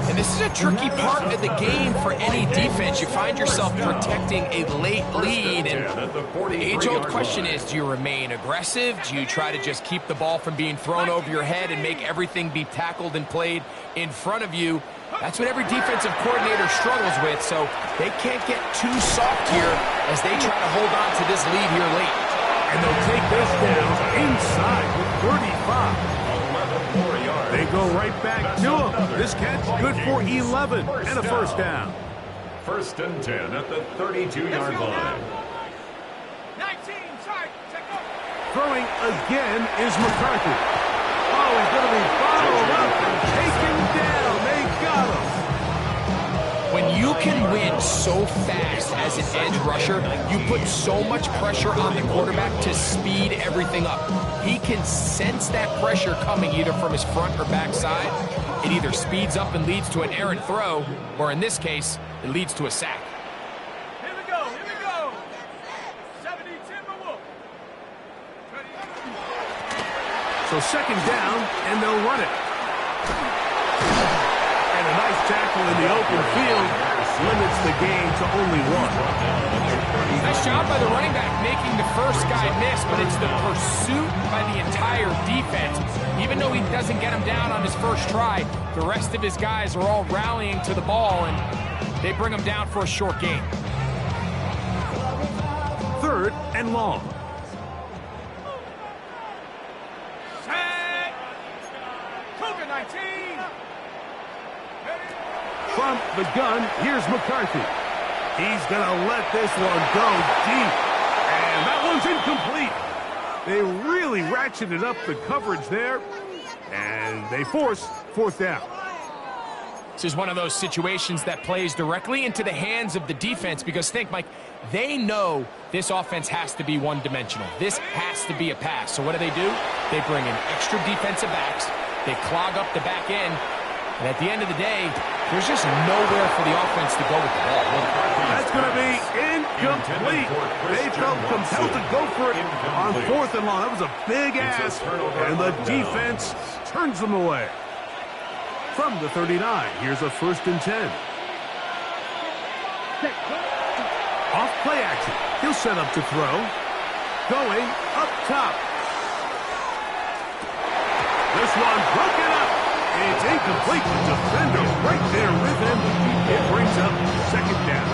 And this is a tricky part of the game for any defense. You find yourself protecting a late lead, and the age-old question is, do you remain aggressive? Do you try to just keep the ball from being thrown over your head and make everything be tackled and played in front of you? That's what every defensive coordinator struggles with, so they can't get too soft here as they try to hold on to this lead here late. And they'll take this down inside the 35. They go right back to him. This catch good for 11 and a first down. First and 10 at the 32-yard line. 19, sorry, check up. Throwing again is McCarthy. Oh, he's going to be followed up and taken down. They got him. When you can win so fast as an edge rusher, you put so much pressure on the quarterback to speed everything up. He can sense that pressure coming either from his front or back side. It either speeds up and leads to an errant throw, or in this case, it leads to a sack. Here we go, here we go. 70 Timberwolf. So second down, and they'll run it. And a nice tackle in the open field limits the gain to only one. Nice job by the running back making the first guy miss, but it's the pursuit by the entire defense. Even though he doesn't get him down on his first try, the rest of his guys are all rallying to the ball, and they bring him down for a short gain. Third and long. Set. Cougar 19. From the gun, here's McCarthy. He's going to let this one go deep. And that one's incomplete. They really ratcheted up the coverage there. And they force fourth down. This is one of those situations that plays directly into the hands of the defense because think, Mike, they know this offense has to be one-dimensional. This has to be a pass. So what do? They bring in extra defensive backs. They clog up the back end. And at the end of the day, there's just nowhere for the offense to go with the ball. That's going to be incomplete. They felt compelled to go for it on 4th and long. That was a big ask, and the defense turns them away. From the 39, here's a 1st and 10. Off play action. He'll set up to throw. Going up top. This one broken up. It's incomplete. The defender right there with him. It brings up 2nd down.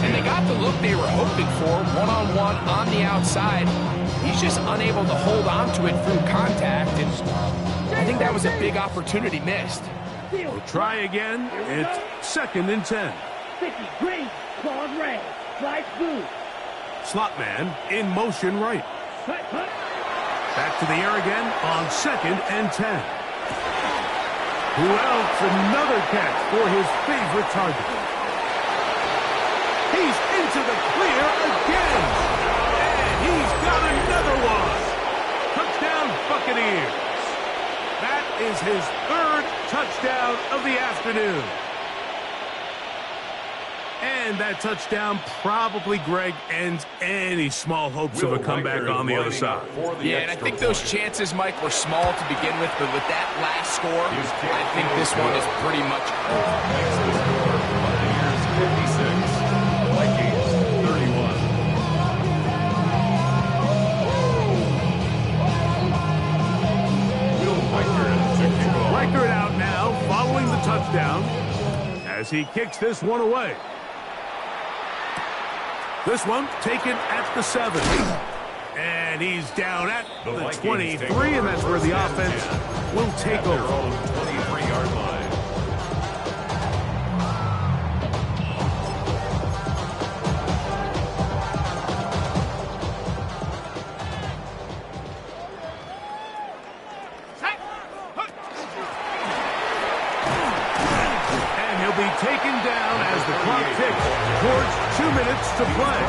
And they got the look they were hoping for, one-on-one on the outside. He's just unable to hold on to it through contact, and I think that was a big opportunity missed. We'll try again. It's 2nd and 10. 50, green, claws red, flags blue. Slot man in motion right. Hut, hut. Back to the air again on 2nd and 10. Who else? Another catch for his favorite target. He's into the clear again. And he's got another one. Touchdown Buccaneers. That is his 3rd touchdown of the afternoon. And that touchdown probably, Greg, ends any small hopes of a comeback on the other side. Yeah, and I think those chances, Mike, were small to begin with, but with that last score, I think this one is pretty much Makes the score Buccaneers 56, Vikings 31. Will Riker to kick off. Riker out now following the touchdown as he kicks this one away. This one taken at the 7. And he's down at the 23, and that's where the offense will take over. Their own 23-yard line. And he'll be taken down as the clock ticks towards 2 minutes to play.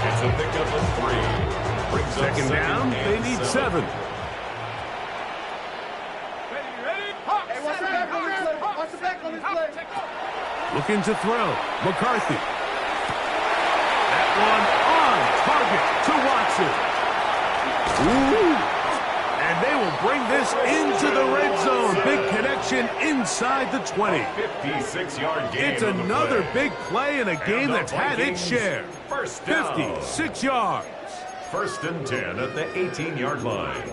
It's a pickup of 3. Brings up 2nd down, they need 7. Looking to throw. McCarthy. That one on target to Watson. Ooh. And they will bring this into the red zone. Big connection inside the 20. 56-yard gain. It's another big play in a game that's had its share. 56 yards. 1st and 10 at the 18-yard line.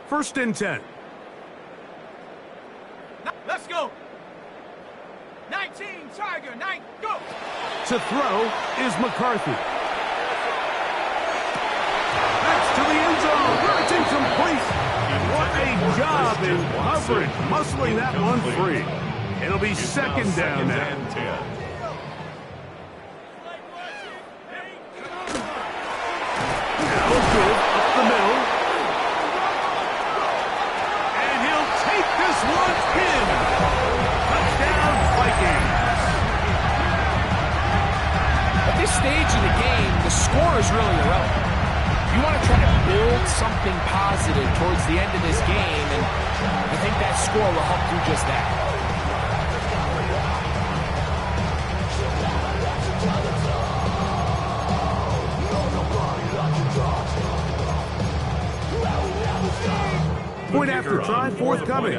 First and 10. Let's go. 19, Tiger, 9, go. To throw is McCarthy. That's to the end zone where it's incomplete. What a job in coverage, muscling that one free. It'll be 2nd down now. And 10. Now good up the middle. And he'll take this one in. Touchdown Vikings. At this stage of the game, the score is really irrelevant. You want to try to build something positive towards the end of this game, and I think that score will help do just that. Point after try forthcoming.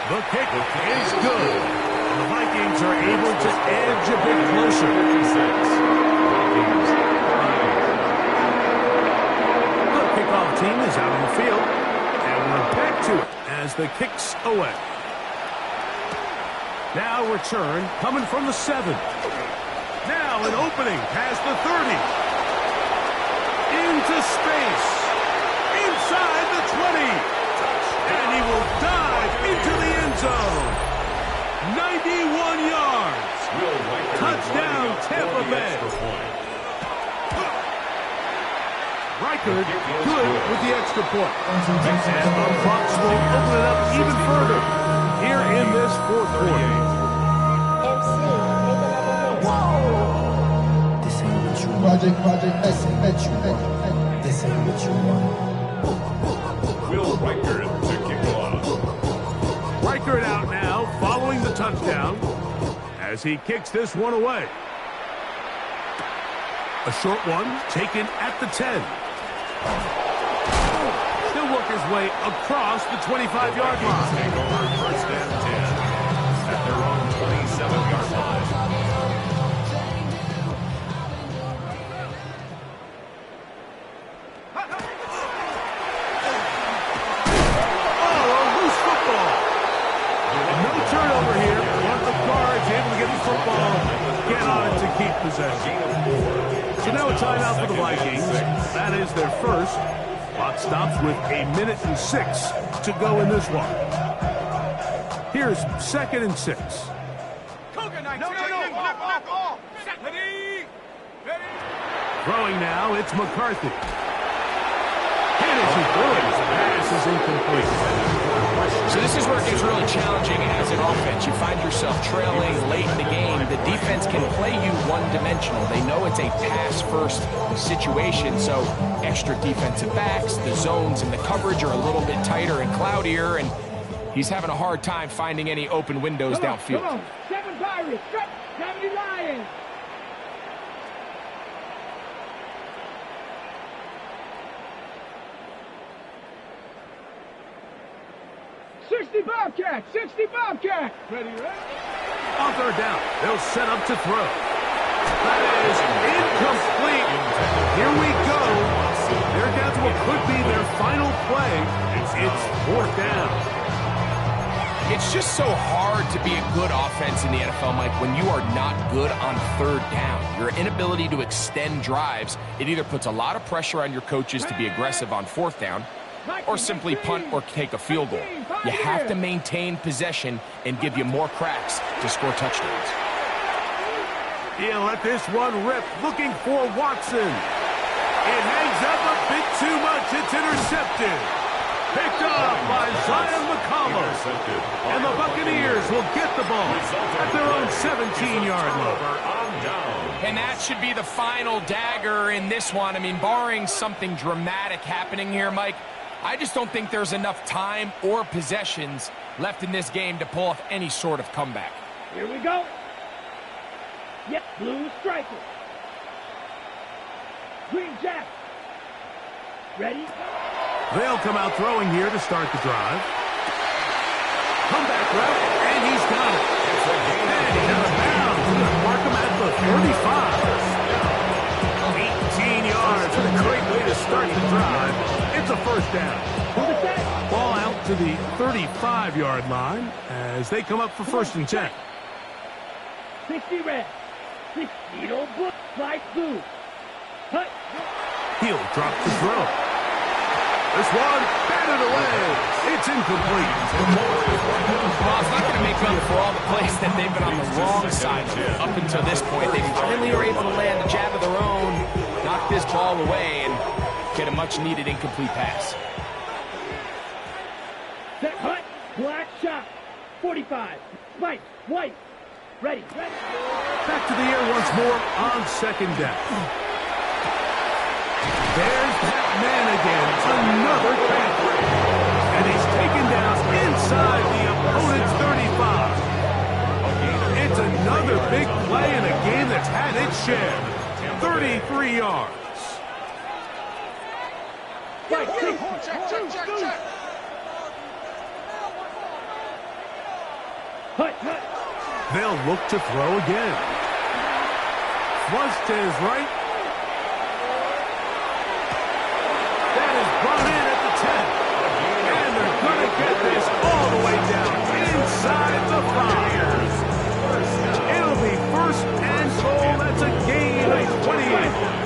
The kick is good. The Vikings are able to edge a bit closer. The kickoff team is out on the field, and we're back to it as the kick's away. Now return coming from the 7. Now an opening past the 30. Into space. Inside the 20. And he will dive into the end zone. 91 yards. Touchdown, Tampa Bay. Reichard good with the extra point. And the Bucks will open it up even further here in this fourth quarter. This ain't what you want. Project S, This ain't what you want. Will Reichard to kick off. Reichard out now following the touchdown as he kicks this one away. A short one taken at the 10. He'll work his way across the 25-yard line. Take over first and 10 at their own 27-yard line. Oh, a loose football. No turnover here. But the Cards able to get the football, get on it to keep possession. So now a timeout for the Vikings. That is their first. Clock stops with 1:06 to go in this one. Here's 2nd and 6. Throwing now, it's McCarthy. And as he throws, the pass is incomplete. So this is where it gets really challenging as an offense. You find yourself trailing late in the game. The defense can play you one-dimensional. They know it's a pass-first situation, so extra defensive backs, the zones and the coverage are a little bit tighter and cloudier, and he's having a hard time finding any open windows downfield. Come on. 7 Pirates. 70 Lions. 60 Bobcat! 60 Bobcat! Ready? On third down, they'll set up to throw. That is incomplete. Here we go. They're down to what could be their final play. It's 4th down. It's just so hard to be a good offense in the NFL, Mike, when you are not good on 3rd down. Your inability to extend drives, it either puts a lot of pressure on your coaches to be aggressive on 4th down, or simply punt or take a field goal. You have to maintain possession and give you more cracks to score touchdowns. He'll let this one rip, looking for Watson. It hangs up a bit too much. It's intercepted. Picked up by Zion McCollum. And the Buccaneers will get the ball at their own 17-yard line. And that should be the final dagger in this one. I mean, barring something dramatic happening here, Mike, I just don't think there's enough time or possessions left in this game to pull off any sort of comeback. Here we go. Yep, blue striker. Green Jack. Ready? They'll come out throwing here to start the drive. Comeback route, and he's got it. And he's out of bounds. He's going to mark him at the 35. 18 yards. What a great way to start the drive. It's a first down. Ball out to the 35-yard line as they come up for 1st and 10. 60 red. 60 old book. Flight blue. Hut. He'll drop the throw. This one batted away. It's incomplete. Well, it's not going to make up for all the plays that they've been on the wrong side of up until this point. They finally are able to land a jab of their own, knock this ball away, and get a much-needed incomplete pass. Set hut. Black shot. 45. Spike. White. Ready. Back to the air once more on 2nd down. There's that man again. Another catch. And he's taken down inside the opponent's 35. It's another big play in a game that's had its share. 33 yards. Hut. They'll look to throw again. Flush to his right. That is brought in at the 10. And they're going to get this all the way down inside the 5. It'll be 1st and goal. That's a gain of 28.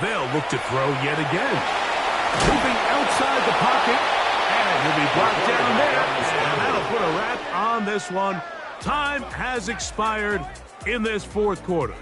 They'll look to throw yet again. Moving outside the pocket, and he'll be brought down there. And that'll put a wrap on this one. Time has expired in this fourth quarter.